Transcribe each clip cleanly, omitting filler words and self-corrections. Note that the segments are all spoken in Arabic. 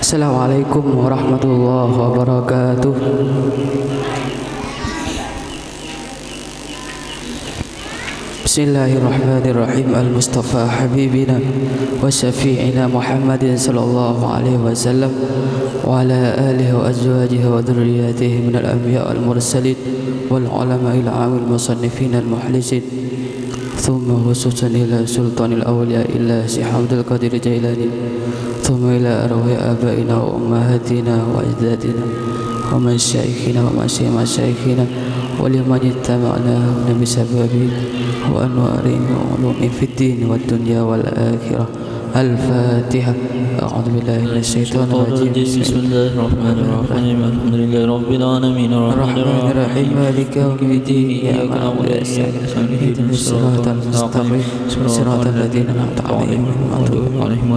Assalamualaikum warahmatullahi wabarakatuh. Bismillahirrahmanirrahim. Al-Mustafa Habibina wa syafi'ina Muhammadin sallallahu alaihi wasallam wa ala alihi wa azwajihi wa dhurriyyatihi minal anbiya wal mursalin wal ulama ila awil musannifin al muhlisin thumma khususan ila sultanil awliya illa si Abdul Qadir Jailani thumma ila arwah abaina wa ummahatina wa ajdadina wa masyaikhina wa masyaikhina wa liman ittaba'nahum bisababi wa anwarin wa ulumin fid din wad dunya wal akhirah. Al-Fatihah. A'udzu billahi minasyaitonir rajim. Bismillahirrahmanirrahim. Alhamdulillahi rabbil alamin arrahmanir rahim maliki yaumiddin iyyaka na'budu wa iyyaka nasta'in ihdinas siratal mustaqim siratal ladzina an'amta 'alaihim ghairil maghdubi 'alaihim.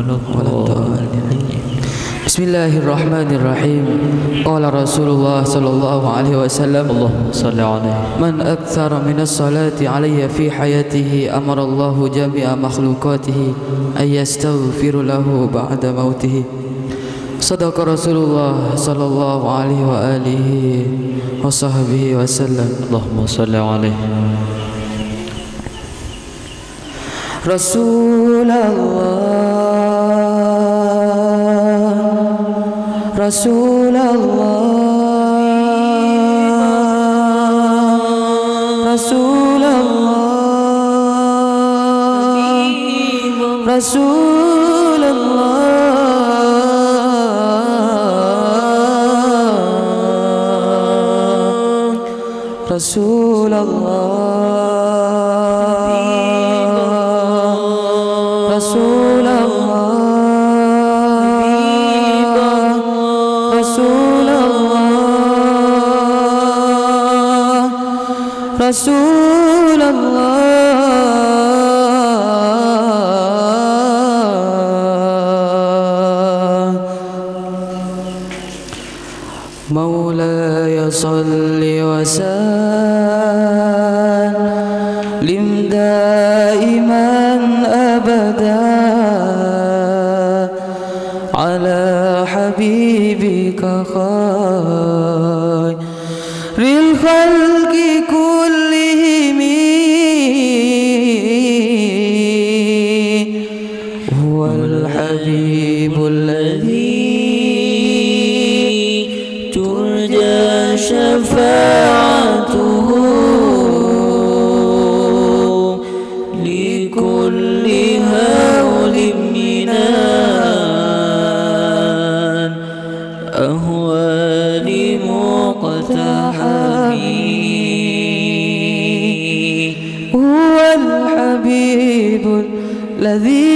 Bismillahirrahmanirrahim. Qala Rasulullah sallallahu alaihi wasallam, Allahumma shalli alaihi. Man aktsara minas salati alayya fi hayatihi amara Allahu jami'a makhluqatihi ay yastaghfiru lahu ba'da mautihi. Sadaqa Rasulullah sallallahu alaihi wa alihi wa sahbihi wasallam. Allahumma shalli alaihi. Rasulullah Rasulullah Rasulullah Rasulullah Rasulullah Rasulullah Maulaya salli wa sallim daiman abada ala habibika khairil khalqi kullihim huwal habibul ladzi turja syafa'atuhu likulli hawlin minan ahwali muqtahami huwal habibul ladzi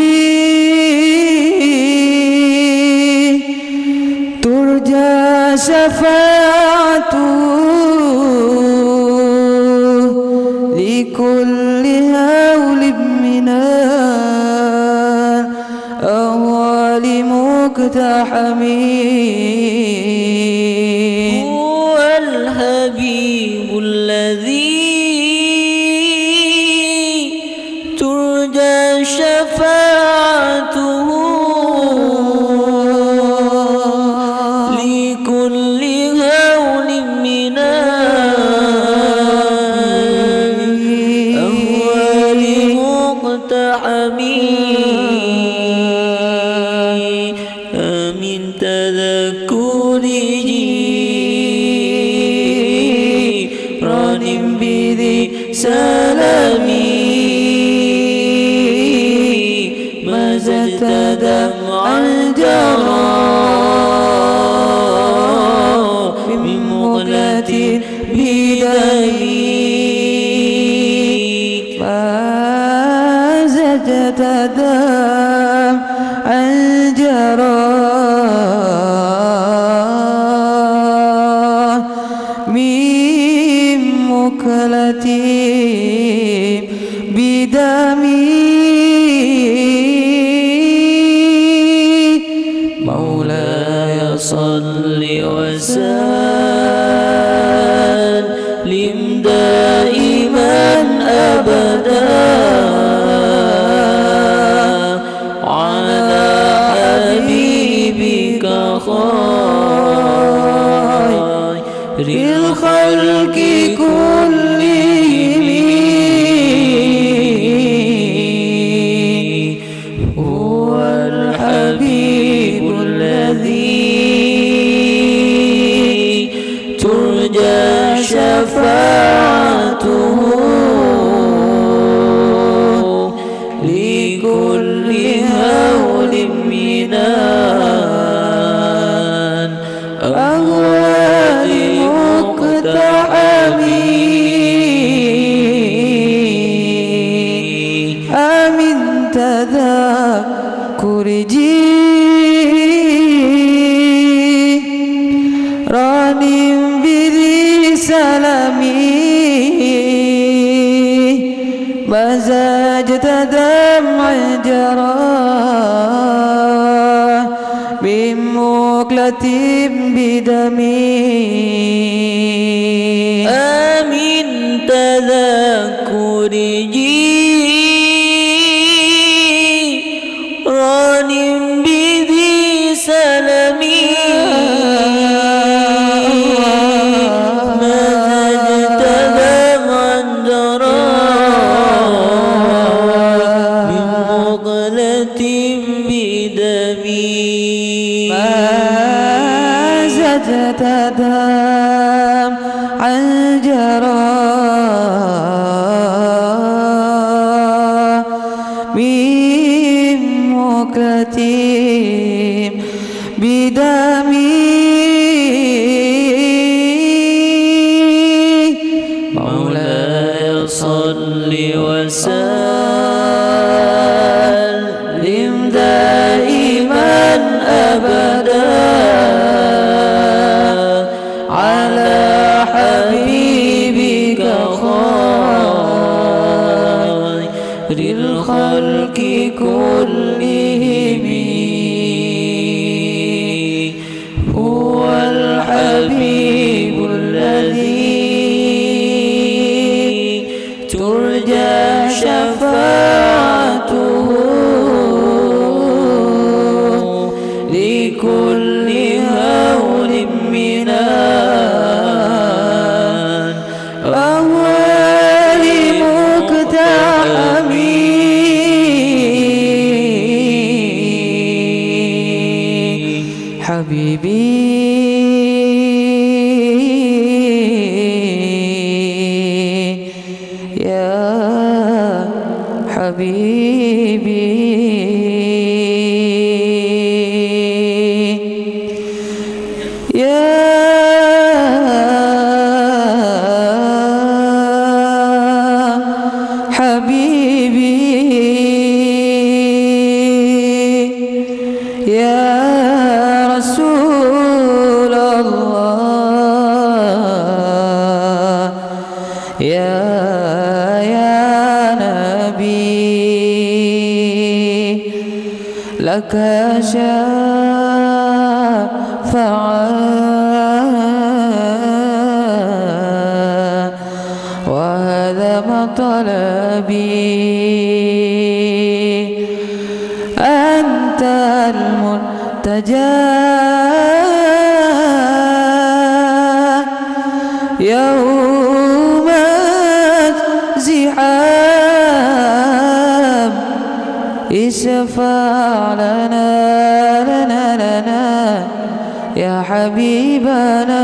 turja syafa'atuhu likulli hawlin minan awali muqtahami huwal habibul ladzi turja syafa'atuhu likulli hawlin minan ahwali muqtahami amin tadhakkurihi ranim bidhi salami mazata dam'al jara min muqlatin bidami mazata dam'al jara min muqlatin bidami Maulaya salli wa sallim daiman abada ala habibika خير الخلق كلهم هو الحبيب الذي ترجى شفاعته لكل هول من الأهوال مقتحم آمن تذكر جيران بذي سلمي مزاجت دمع جرى من مقلة بدمي آمن تذكر جيران بذي سلمي مزجت دمعا جرى من مقلة بدمي مزجت دمعا جرى من مقلة بدمي مولاي صل وسلم دائما أبدا على حبيبك خير الخلق كلهم هو الحبيب الذي ترجى شفاعته لكل هول من الأهوال مقتحم حبيبي يا حبيبي يا حبيبي يا رسول الله يا نبي لك شفاعة وهذا مطلبي أنت المرتجى يوم الزحام اشفع لنا يا حبيبنا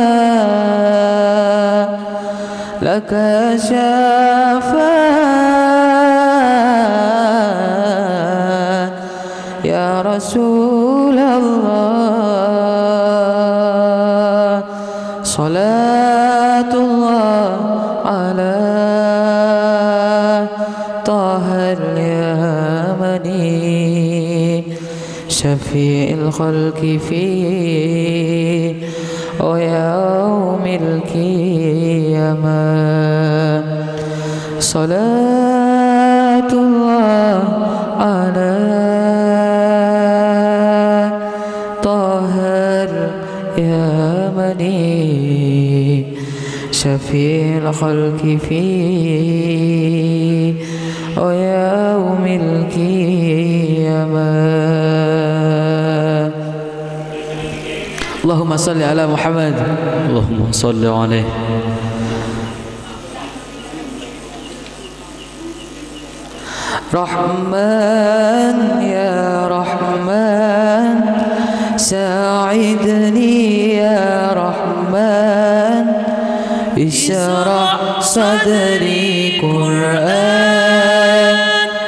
لك شفاعة يا رسول الله صلاة الله على طه اليمني شفيع الخلق فيه ويوم القيامة صلاة الله على طه اليمني شفيع الخلق فيه ويوم القيامة اللهم صل على محمد. اللهم صل عليه. رحمن يا رحمن ساعدني يا رحمن اشرح صدري قرآن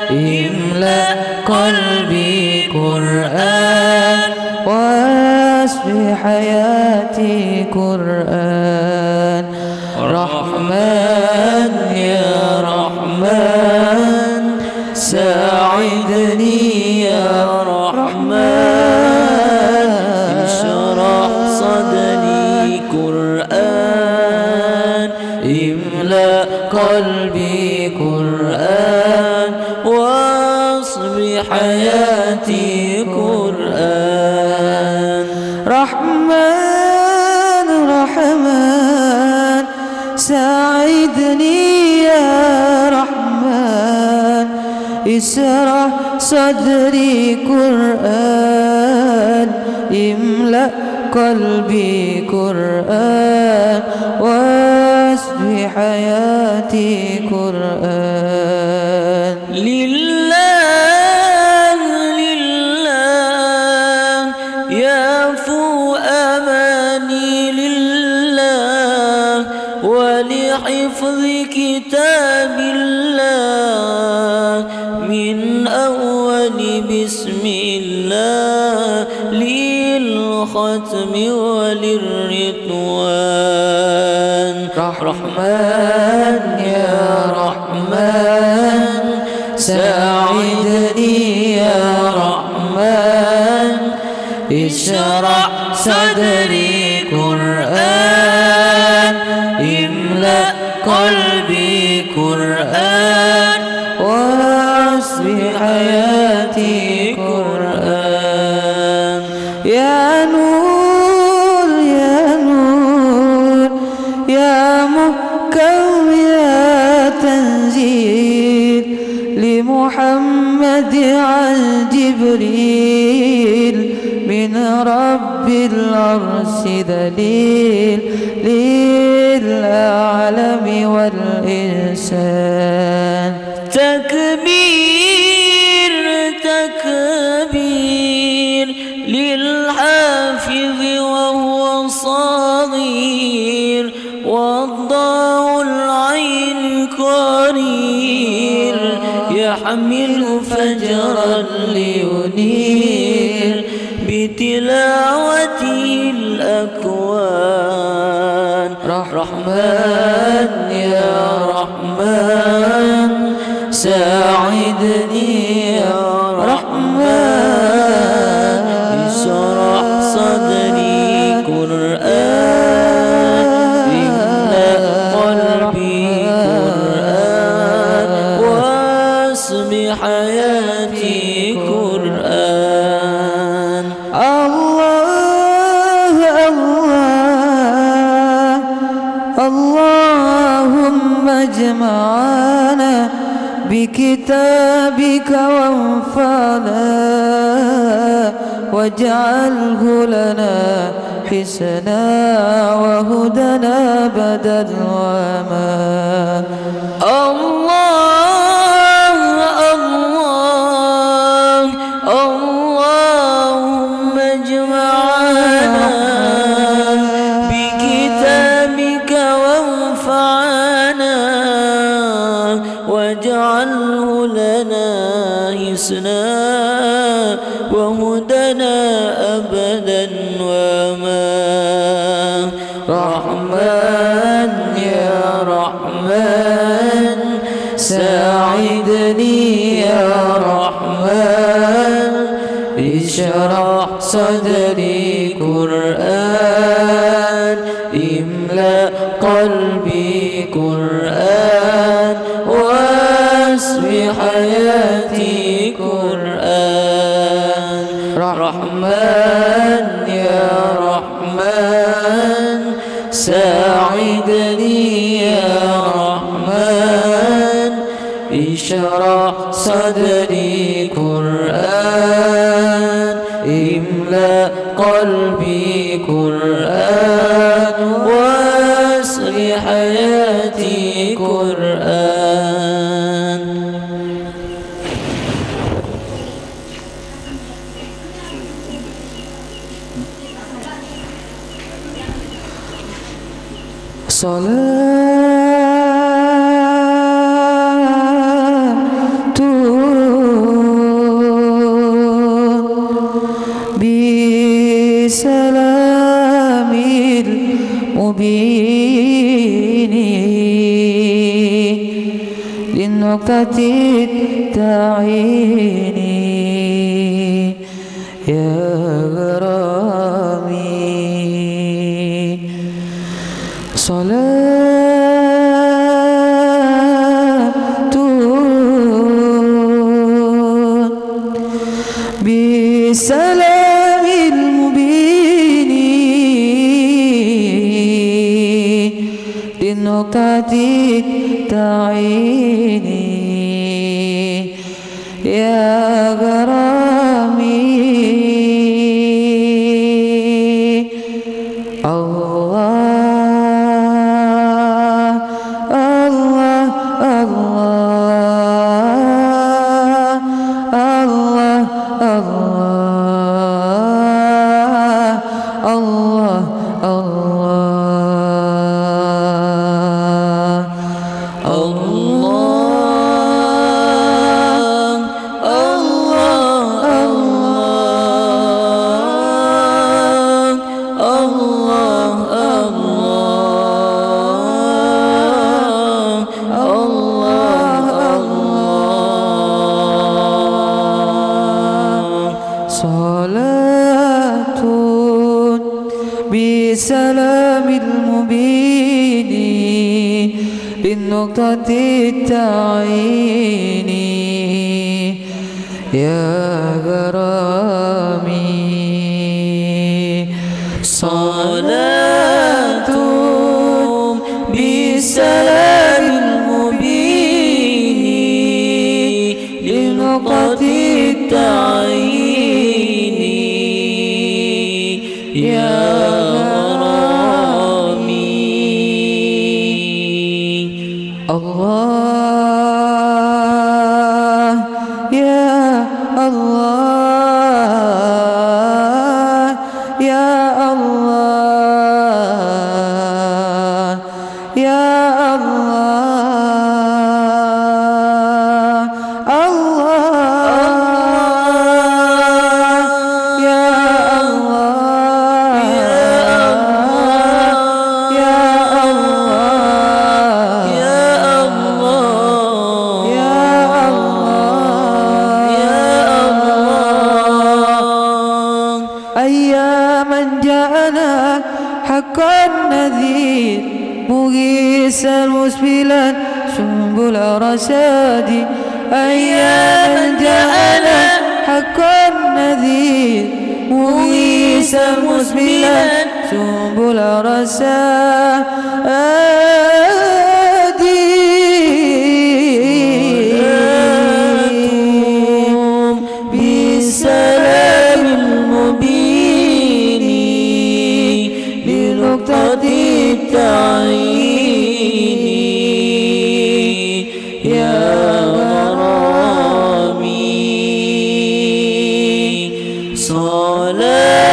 املأ قلبي قرآن واسبي حياتي قرآن. رحمن يا رحمن ساعدني يا رحمن اشرح صدري قرآن املأ قلبي قرآن واصب حياتي قرآن. رحمن رحمن ساعدني يا رحمن اشرح صدري قرآن املأ قلبي قرآن واسب حياتي قرآن. لله لله يافو أماني لله ولحفظ كتاب الله من أول بسم الله للختم وللرضوان. رحمن يا رحمن ساعدني يا رحمن اشرح صدري قرآن املأ قلبي قرآن واسب حياتي قرآن. يا نور يا نور يا محكم يا تنزيل لمحمد عن جبريل من رب العرش دليل للعالم والإنسان. تكبير تكبير للحافظ وهو صغير والضاء العين قرير يحمل فجرا لينير بتلاوته الأكوان. رحمن يا رحمن ساعدني يا رحمن اشرح صدري قرآن املأ قلبي قرآن واسم حياتي قرآن. الله الله اللهم اجمعنا بكتابك وانفعنا واجعله لنا حسنا وهدنا أبدا وما. الله الله اللهم اجمعنا بكتابك وانفعنا واجعله لنا حسنا وهدنا أبدا وما. رحمن يا رحمن ساعدني يا رحمن اشرح صدري قرآن املأ قلبي قرآن واسب حياتي قرآن. رحمن يا رحمن ساعدني يا رحمن اشرح صدري قرآن املأ قلبي قلبي قرآن واسر حياتي قرآن. بسلام المبين للنقطة التعين يا غرامي. صلاة بسلام المبين للنقطة التعين يا غرامي. صلاة بسلام المبين للنقطة التعين يا غرامي. صلاة بسلام المبين للنقطة التعين يا غرامي. الله يا الله يا الله يا الله الله يا الله يا الله يا الله يا الله يا الله. أياما جاءنا حقا نذير مغيثا مسبلا سنبل رشادي. أياما جاءنا حقا نذير مغيثا مسبلا سنبل رشادي. بسلام المبين لنقطة التعين يا غرامي. صلاة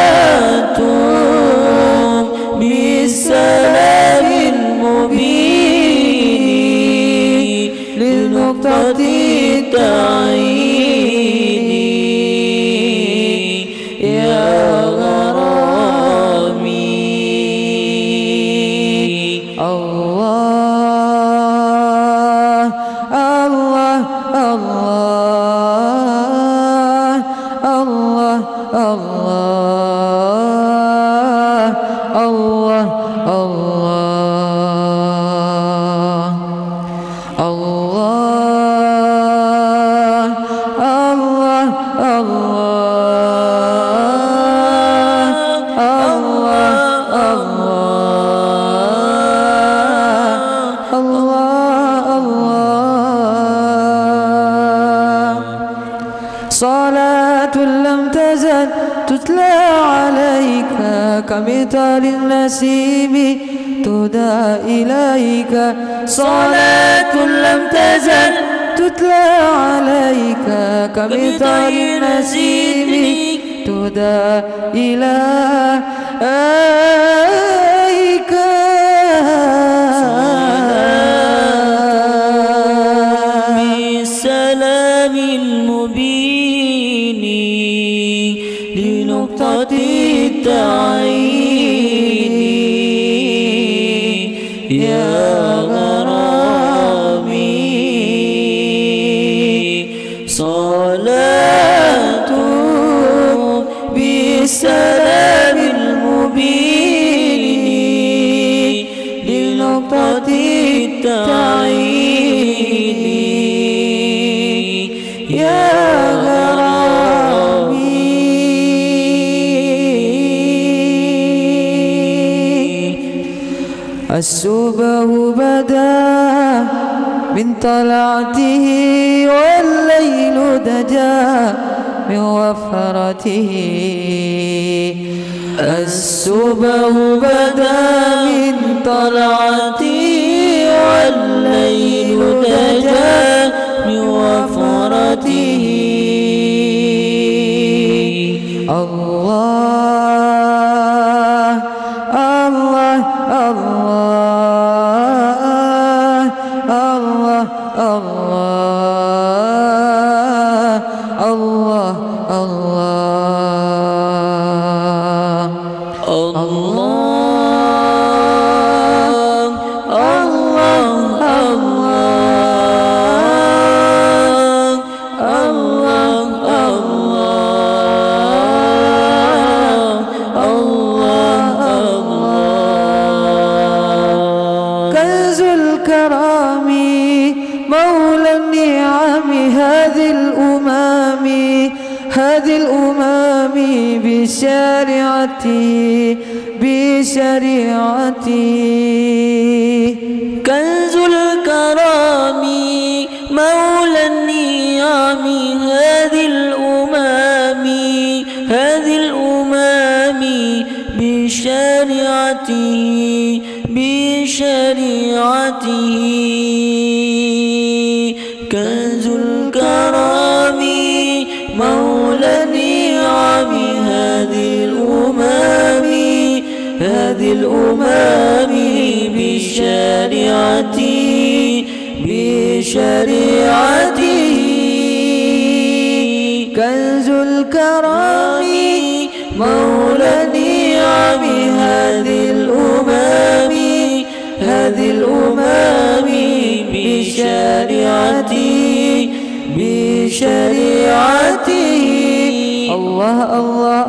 بالسلام المبين للنقطة التعين يا غرامي. كمطر النسيم تهدى إليك صلاة لم تزل تتلى عليك كمطر النسيم تهدى إليك بالسلام المبين لنقطة التعيين يا غرامي صلاة بالسلام المبين لنقطة التعيين يا غرامي الصبح بدا من طلعته والليل دجا من وفرته الصبح بدا من طلعته والليل دجا من وفرته الله الله الله الله الله الله كنز الكرام مولى النعم هذه الأمم بشريعتي كنز الكرام مولى النعم هذه الأمم بشريعته كنز الكرام مولى النعم هذه الأمم بشريعته كنز الكرام مولى النعم هذه الأمم بشريعته الله الله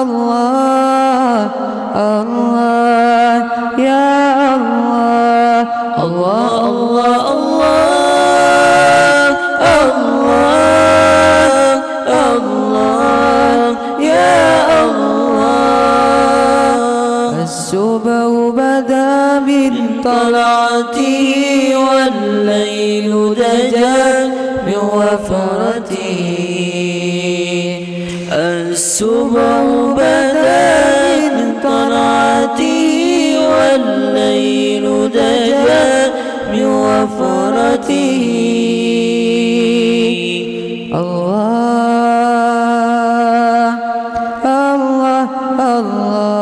الله الله يا الله الله الله الله يا الله الصبح بدا من طلعته والليل دجا من وفرته الصبح بدا من طلعته والليل دجا من وفرته الله الله الله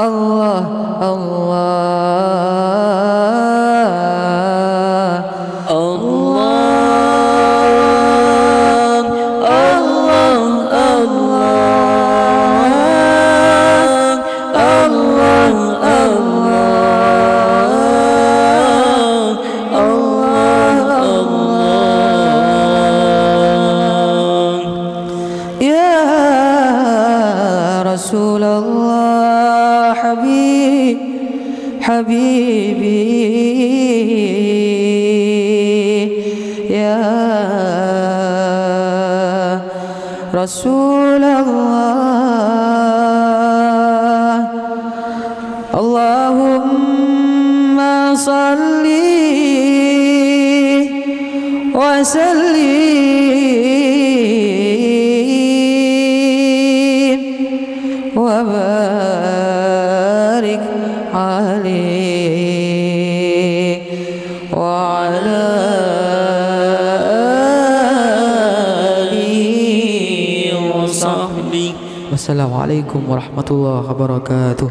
الله رسول الله حبيبي يا رسول الله اللهم صل وسلم وبارك عليه وعلى آله وصحبه. Wassalamualaikum warahmatullahi wabarakatuh.